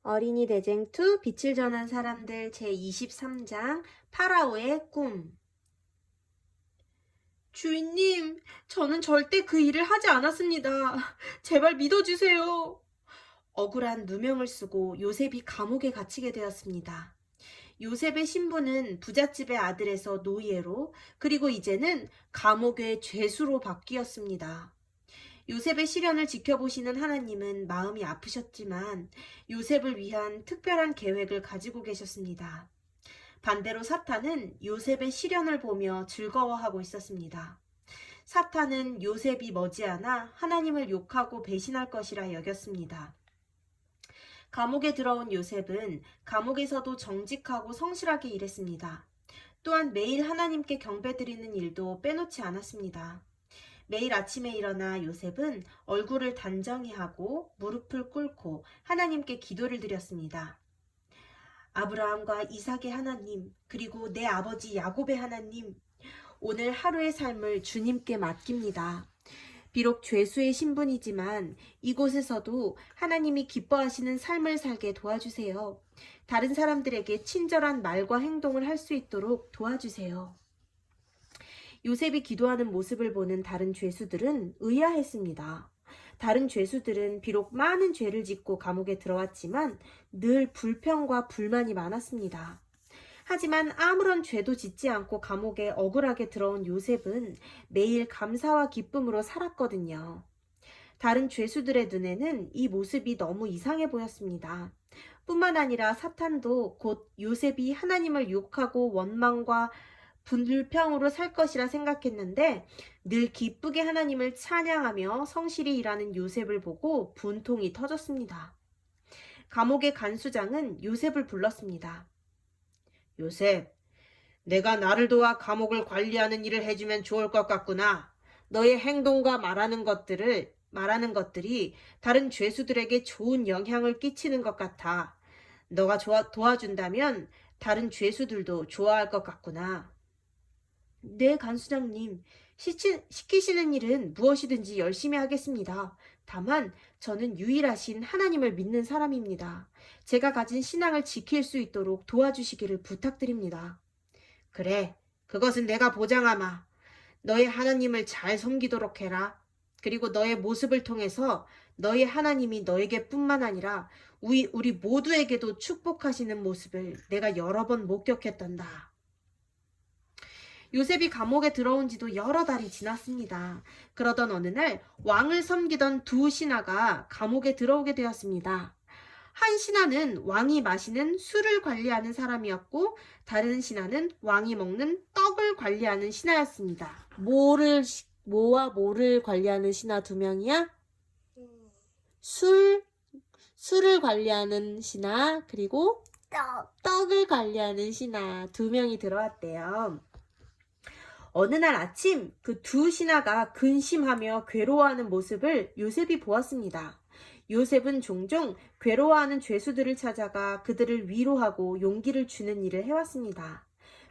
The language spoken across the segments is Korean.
어린이 대쟁투 빛을 전한 사람들 제23장 파라오의 꿈. 주인님, 저는 절대 그 일을 하지 않았습니다. 제발 믿어주세요. 억울한 누명을 쓰고 요셉이 감옥에 갇히게 되었습니다. 요셉의 신분은 부잣집의 아들에서 노예로, 그리고 이제는 감옥의 죄수로 바뀌었습니다. 요셉의 시련을 지켜보시는 하나님은 마음이 아프셨지만 요셉을 위한 특별한 계획을 가지고 계셨습니다. 반대로 사탄은 요셉의 시련을 보며 즐거워하고 있었습니다. 사탄은 요셉이 머지않아 하나님을 욕하고 배신할 것이라 여겼습니다. 감옥에 들어온 요셉은 감옥에서도 정직하고 성실하게 일했습니다. 또한 매일 하나님께 경배드리는 일도 빼놓지 않았습니다. 매일 아침에 일어나 요셉은 얼굴을 단정히 하고 무릎을 꿇고 하나님께 기도를 드렸습니다. 아브라함과 이삭의 하나님, 그리고 내 아버지 야곱의 하나님, 오늘 하루의 삶을 주님께 맡깁니다. 비록 죄수의 신분이지만 이곳에서도 하나님이 기뻐하시는 삶을 살게 도와주세요. 다른 사람들에게 친절한 말과 행동을 할 수 있도록 도와주세요. 요셉이 기도하는 모습을 보는 다른 죄수들은 의아했습니다. 다른 죄수들은 비록 많은 죄를 짓고 감옥에 들어왔지만 늘 불평과 불만이 많았습니다. 하지만 아무런 죄도 짓지 않고 감옥에 억울하게 들어온 요셉은 매일 감사와 기쁨으로 살았거든요. 다른 죄수들의 눈에는 이 모습이 너무 이상해 보였습니다. 뿐만 아니라 사탄도 곧 요셉이 하나님을 욕하고 원망과 불평으로 살 것이라 생각했는데 늘 기쁘게 하나님을 찬양하며 성실히 일하는 요셉을 보고 분통이 터졌습니다. 감옥의 간수장은 요셉을 불렀습니다. 요셉, 내가 나를 도와 감옥을 관리하는 일을 해주면 좋을 것 같구나. 너의 행동과 말하는 것들이 다른 죄수들에게 좋은 영향을 끼치는 것 같아. 너가 도와준다면 다른 죄수들도 좋아할 것 같구나. 네, 간수장님. 시키시는 일은 무엇이든지 열심히 하겠습니다. 다만 저는 유일하신 하나님을 믿는 사람입니다. 제가 가진 신앙을 지킬 수 있도록 도와주시기를 부탁드립니다. 그래, 그것은 내가 보장하마. 너의 하나님을 잘 섬기도록 해라. 그리고 너의 모습을 통해서 너의 하나님이 너에게뿐만 아니라 우리 모두에게도 축복하시는 모습을 내가 여러 번 목격했단다. 요셉이 감옥에 들어온 지도 여러 달이 지났습니다. 그러던 어느 날 왕을 섬기던 두 신하가 감옥에 들어오게 되었습니다. 한 신하는 왕이 마시는 술을 관리하는 사람이었고 다른 신하는 왕이 먹는 떡을 관리하는 신하였습니다. 뭐와 뭐를 관리하는 신하 두 명이야? 술을 관리하는 신하, 그리고 떡을 관리하는 신하 두 명이 들어왔대요. 어느 날 아침 그 두 신하가 근심하며 괴로워하는 모습을 요셉이 보았습니다. 요셉은 종종 괴로워하는 죄수들을 찾아가 그들을 위로하고 용기를 주는 일을 해왔습니다.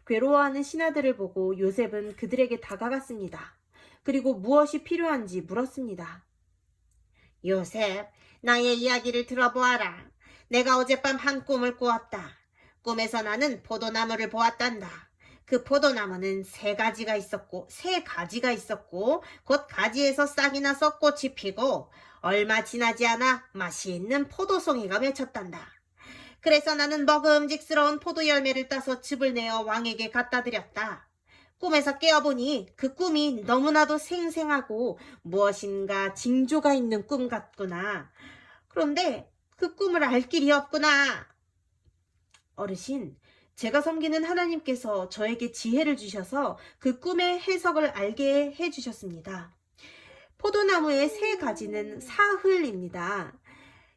괴로워하는 신하들을 보고 요셉은 그들에게 다가갔습니다. 그리고 무엇이 필요한지 물었습니다. 요셉, 나의 이야기를 들어보아라. 내가 어젯밤 한 꿈을 꾸었다. 꿈에서 나는 포도나무를 보았단다. 그 포도나무는 세 가지가 있었고 곧 가지에서 싹이 나서 꽃이 피고 얼마 지나지 않아 맛이 있는 포도송이가 맺혔단다. 그래서 나는 먹음직스러운 포도 열매를 따서 즙을 내어 왕에게 갖다 드렸다. 꿈에서 깨어보니 그 꿈이 너무나도 생생하고 무엇인가 징조가 있는 꿈 같구나. 그런데 그 꿈을 알 길이 없구나. 어르신, 제가 섬기는 하나님께서 저에게 지혜를 주셔서 그 꿈의 해석을 알게 해주셨습니다. 포도나무의 세 가지는 사흘입니다.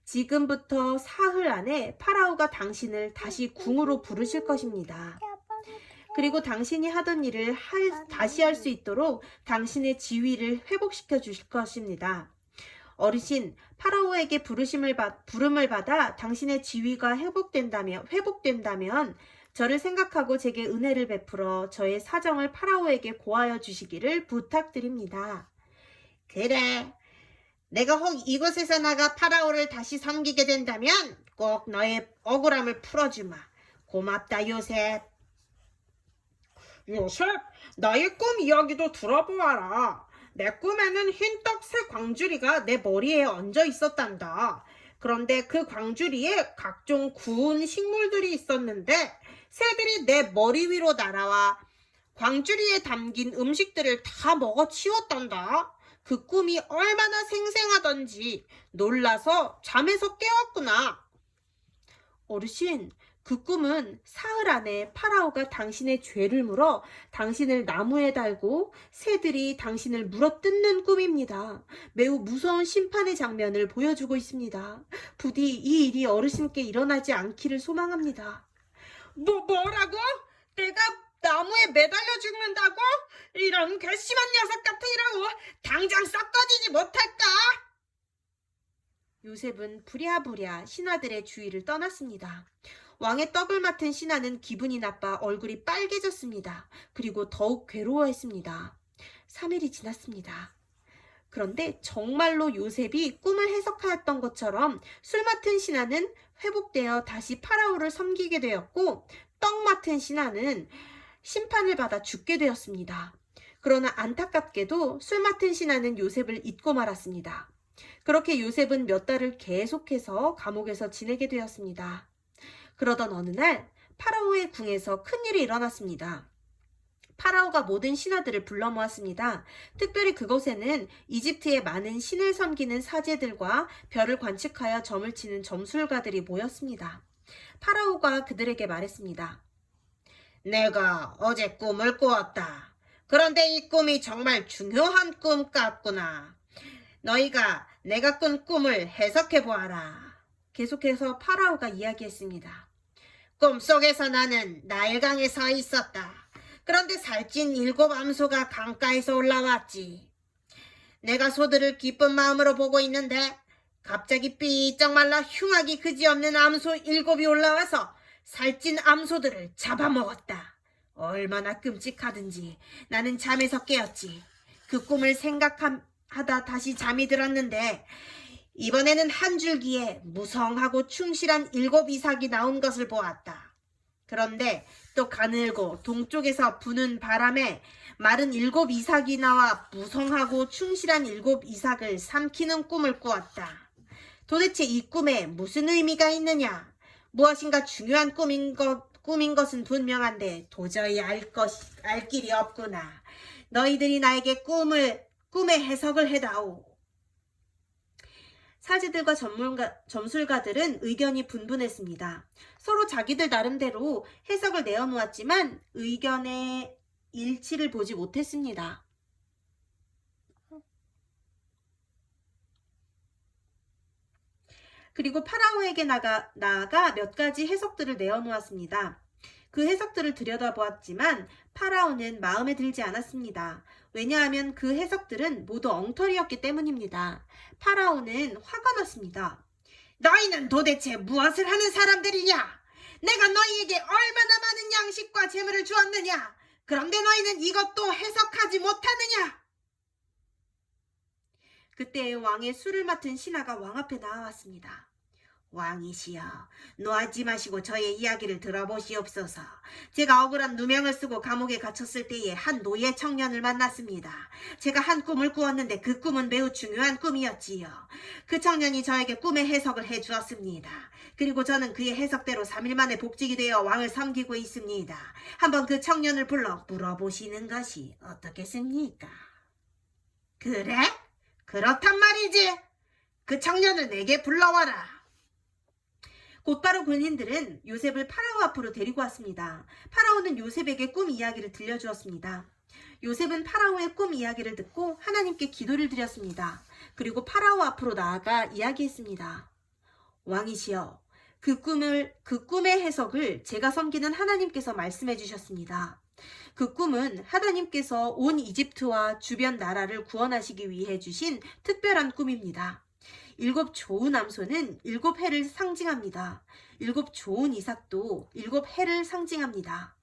지금부터 사흘 안에 파라오가 당신을 다시 궁으로 부르실 것입니다. 그리고 당신이 하던 일을 다시 할 수 있도록 당신의 지위를 회복시켜 주실 것입니다. 어르신, 파라오에게 부름을 받아 당신의 지위가 회복된다면 저를 생각하고 제게 은혜를 베풀어 저의 사정을 파라오에게 고하여 주시기를 부탁드립니다. 그래, 내가 혹 이곳에서 나가 파라오를 다시 섬기게 된다면 꼭 너의 억울함을 풀어주마. 고맙다, 요셉. 요셉, 나의 꿈 이야기도 들어보아라. 내 꿈에는 흰 떡새 광주리가 내 머리에 얹어 있었단다. 그런데 그 광주리에 각종 구운 식물들이 있었는데 새들이 내 머리 위로 날아와 광주리에 담긴 음식들을 다 먹어 치웠단다. 그 꿈이 얼마나 생생하던지 놀라서 잠에서 깨웠구나. 어르신, 그 꿈은 사흘 안에 파라오가 당신의 죄를 물어 당신을 나무에 달고 새들이 당신을 물어 뜯는 꿈입니다. 매우 무서운 심판의 장면을 보여주고 있습니다. 부디 이 일이 어르신께 일어나지 않기를 소망합니다. 뭐라고? 내가 나무에 매달려 죽는다고? 이런 괘씸한 녀석 같으니라고 당장 썩 꺼지지 못할까? 요셉은 부랴부랴 신하들의 주위를 떠났습니다. 왕의 떡을 맡은 신하는 기분이 나빠 얼굴이 빨개졌습니다. 그리고 더욱 괴로워했습니다. 3일이 지났습니다. 그런데 정말로 요셉이 꿈을 해석하였던 것처럼 술 맡은 신하는 회복되어 다시 파라오를 섬기게 되었고 떡 맡은 신하는 심판을 받아 죽게 되었습니다. 그러나 안타깝게도 술 맡은 신하는 요셉을 잊고 말았습니다. 그렇게 요셉은 몇 달을 계속해서 감옥에서 지내게 되었습니다. 그러던 어느 날 파라오의 궁에서 큰일이 일어났습니다. 파라오가 모든 신하들을 불러 모았습니다. 특별히 그곳에는 이집트의 많은 신을 섬기는 사제들과 별을 관측하여 점을 치는 점술가들이 모였습니다. 파라오가 그들에게 말했습니다. 내가 어제 꿈을 꾸었다. 그런데 이 꿈이 정말 중요한 꿈 같구나. 너희가 내가 꾼 꿈을 해석해 보아라. 계속해서 파라오가 이야기했습니다. 꿈속에서 나는 나일강에 서 있었다. 그런데 살찐 7 암소가 강가에서 올라왔지. 내가 소들을 기쁜 마음으로 보고 있는데 갑자기 삐쩍 말라 흉악이 그지없는 암소 7이 올라와서 살찐 암소들을 잡아먹었다. 얼마나 끔찍하든지 나는 잠에서 깨었지. 그 꿈을 생각하다 다시 잠이 들었는데 이번에는 한 줄기에 무성하고 충실한 7 이삭이 나온 것을 보았다. 그런데 또 가늘고 동쪽에서 부는 바람에 마른 7 이삭이 나와 무성하고 충실한 7 이삭을 삼키는 꿈을 꾸었다. 도대체 이 꿈에 무슨 의미가 있느냐? 무엇인가 중요한 꿈인 것은 분명한데 도저히 알 길이 없구나. 너희들이 나에게 꿈의 해석을 해다오. 사제들과 점술가들은 의견이 분분했습니다. 서로 자기들 나름대로 해석을 내어놓았지만 의견의 일치를 보지 못했습니다. 그리고 파라오에게 나아가 몇 가지 해석들을 내어놓았습니다. 그 해석들을 들여다보았지만 파라오는 마음에 들지 않았습니다. 왜냐하면 그 해석들은 모두 엉터리였기 때문입니다. 파라오는 화가 났습니다. 너희는 도대체 무엇을 하는 사람들이냐? 내가 너희에게 얼마나 많은 양식과 재물을 주었느냐? 그런데 너희는 이것도 해석하지 못하느냐? 그때 왕의 술을 맡은 신하가 왕 앞에 나왔습니다. 왕이시여, 노하지 마시고 저의 이야기를 들어보시옵소서. 제가 억울한 누명을 쓰고 감옥에 갇혔을 때에 한 노예 청년을 만났습니다. 제가 한 꿈을 꾸었는데 그 꿈은 매우 중요한 꿈이었지요. 그 청년이 저에게 꿈의 해석을 해주었습니다. 그리고 저는 그의 해석대로 3일 만에 복직이 되어 왕을 섬기고 있습니다. 한번 그 청년을 불러 물어보시는 것이 어떻겠습니까? 그래? 그렇단 말이지. 그 청년을 내게 불러와라. 곧바로 군인들은 요셉을 파라오 앞으로 데리고 왔습니다. 파라오는 요셉에게 꿈 이야기를 들려주었습니다. 요셉은 파라오의 꿈 이야기를 듣고 하나님께 기도를 드렸습니다. 그리고 파라오 앞으로 나아가 이야기했습니다. 왕이시여, 그 꿈의 해석을 제가 섬기는 하나님께서 말씀해 주셨습니다. 그 꿈은 하나님께서 온 이집트와 주변 나라를 구원하시기 위해 주신 특별한 꿈입니다. 7 좋은 암소는 7 해를 상징합니다. 7 좋은 이삭도 7 해를 상징합니다.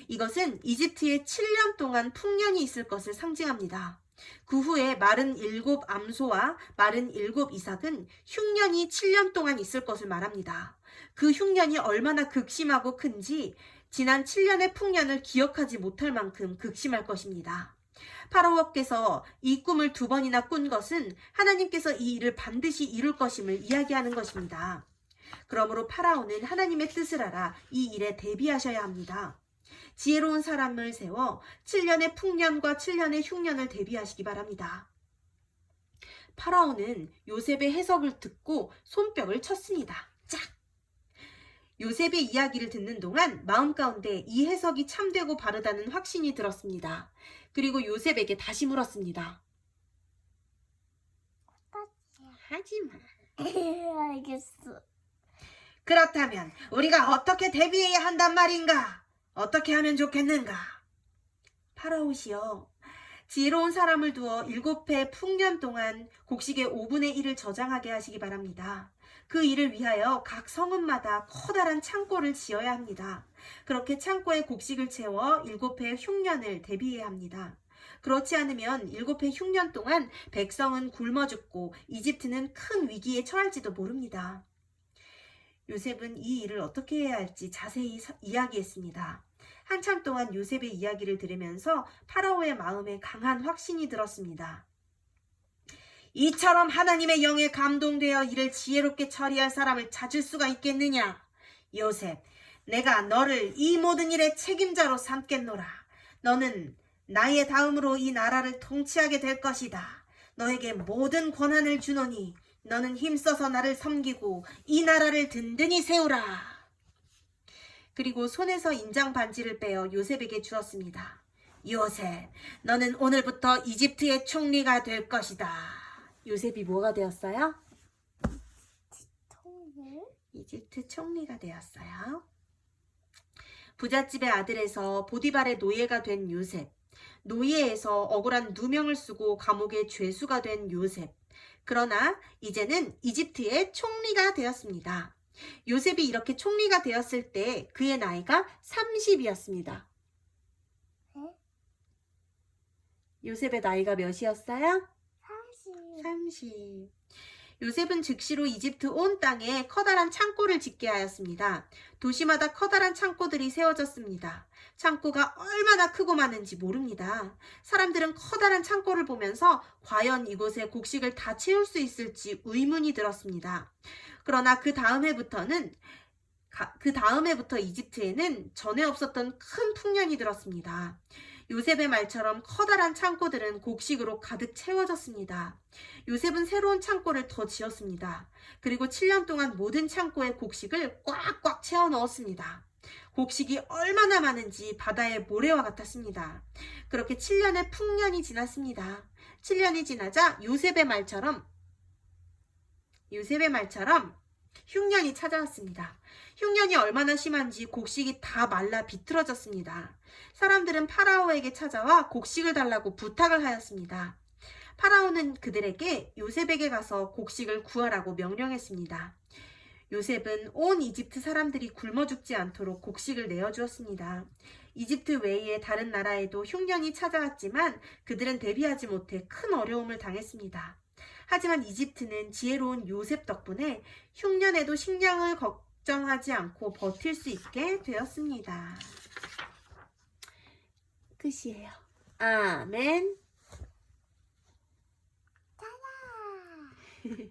이것은 이집트에 7년 동안 풍년이 있을 것을 상징합니다. 그 후에 마른 7 암소와 마른 7 이삭은 흉년이 7년 동안 있을 것을 말합니다. 그 흉년이 얼마나 극심하고 큰지 지난 7년의 풍년을 기억하지 못할 만큼 극심할 것입니다. 파라오께서 이 꿈을 2번이나 꾼 것은 하나님께서 이 일을 반드시 이룰 것임을 이야기하는 것입니다. 그러므로 파라오는 하나님의 뜻을 알아 이 일에 대비하셔야 합니다. 지혜로운 사람을 세워 7년의 풍년과 7년의 흉년을 대비하시기 바랍니다. 파라오는 요셉의 해석을 듣고 손뼉을 쳤습니다. 짝! 요셉의 이야기를 듣는 동안 마음 가운데 이 해석이 참되고 바르다는 확신이 들었습니다. 그리고 요셉에게 다시 물었습니다. 하지마. 알겠어. 그렇다면 우리가 어떻게 대비해야 한단 말인가? 어떻게 하면 좋겠는가? 파라오시여, 지혜로운 사람을 두어 7해 풍년 동안 곡식의 5분의 1을 저장하게 하시기 바랍니다. 그 일을 위하여 각 성읍마다 커다란 창고를 지어야 합니다. 그렇게 창고에 곡식을 채워 7해 흉년을 대비해야 합니다. 그렇지 않으면 7해 흉년 동안 백성은 굶어 죽고 이집트는 큰 위기에 처할지도 모릅니다. 요셉은 이 일을 어떻게 해야 할지 자세히 이야기했습니다. 한참 동안 요셉의 이야기를 들으면서 파라오의 마음에 강한 확신이 들었습니다. 이처럼 하나님의 영에 감동되어 이를 지혜롭게 처리할 사람을 찾을 수가 있겠느냐? 요셉, 내가 너를 이 모든 일의 책임자로 삼겠노라. 너는 나의 다음으로 이 나라를 통치하게 될 것이다. 너에게 모든 권한을 주노니 너는 힘써서 나를 섬기고 이 나라를 든든히 세우라. 그리고 손에서 인장 반지를 빼어 요셉에게 주었습니다. 요셉, 너는 오늘부터 이집트의 총리가 될 것이다. 요셉이 뭐가 되었어요? 통일? 이집트 총리가 되었어요. 부잣집의 아들에서 보디발의 노예가 된 요셉, 노예에서 억울한 누명을 쓰고 감옥의 죄수가 된 요셉. 그러나 이제는 이집트의 총리가 되었습니다. 요셉이 이렇게 총리가 되었을 때 그의 나이가 30이었습니다. 네? 요셉의 나이가 몇이었어요? 30. 30. 요셉은 즉시로 이집트 온 땅에 커다란 창고를 짓게 하였습니다. 도시마다 커다란 창고들이 세워졌습니다. 창고가 얼마나 크고 많은지 모릅니다. 사람들은 커다란 창고를 보면서 과연 이곳에 곡식을 다 채울 수 있을지 의문이 들었습니다. 그러나 그 다음 해부터 이집트에는 전에 없었던 큰 풍년이 들었습니다. 요셉의 말처럼 커다란 창고들은 곡식으로 가득 채워졌습니다. 요셉은 새로운 창고를 더 지었습니다. 그리고 7년 동안 모든 창고에 곡식을 꽉꽉 채워 넣었습니다. 곡식이 얼마나 많은지 바다의 모래와 같았습니다. 그렇게 7년의 풍년이 지났습니다. 7년이 지나자 요셉의 말처럼 흉년이 찾아왔습니다. 흉년이 얼마나 심한지 곡식이 다 말라 비틀어졌습니다. 사람들은 파라오에게 찾아와 곡식을 달라고 부탁을 하였습니다. 파라오는 그들에게 요셉에게 가서 곡식을 구하라고 명령했습니다. 요셉은 온 이집트 사람들이 굶어 죽지 않도록 곡식을 내어주었습니다. 이집트 외의 다른 나라에도 흉년이 찾아왔지만 그들은 대비하지 못해 큰 어려움을 당했습니다. 하지만 이집트는 지혜로운 요셉 덕분에 흉년에도 식량을 걱정하지 않고 버틸 수 있게 되었습니다. 끝이에요. 아멘. 짜라.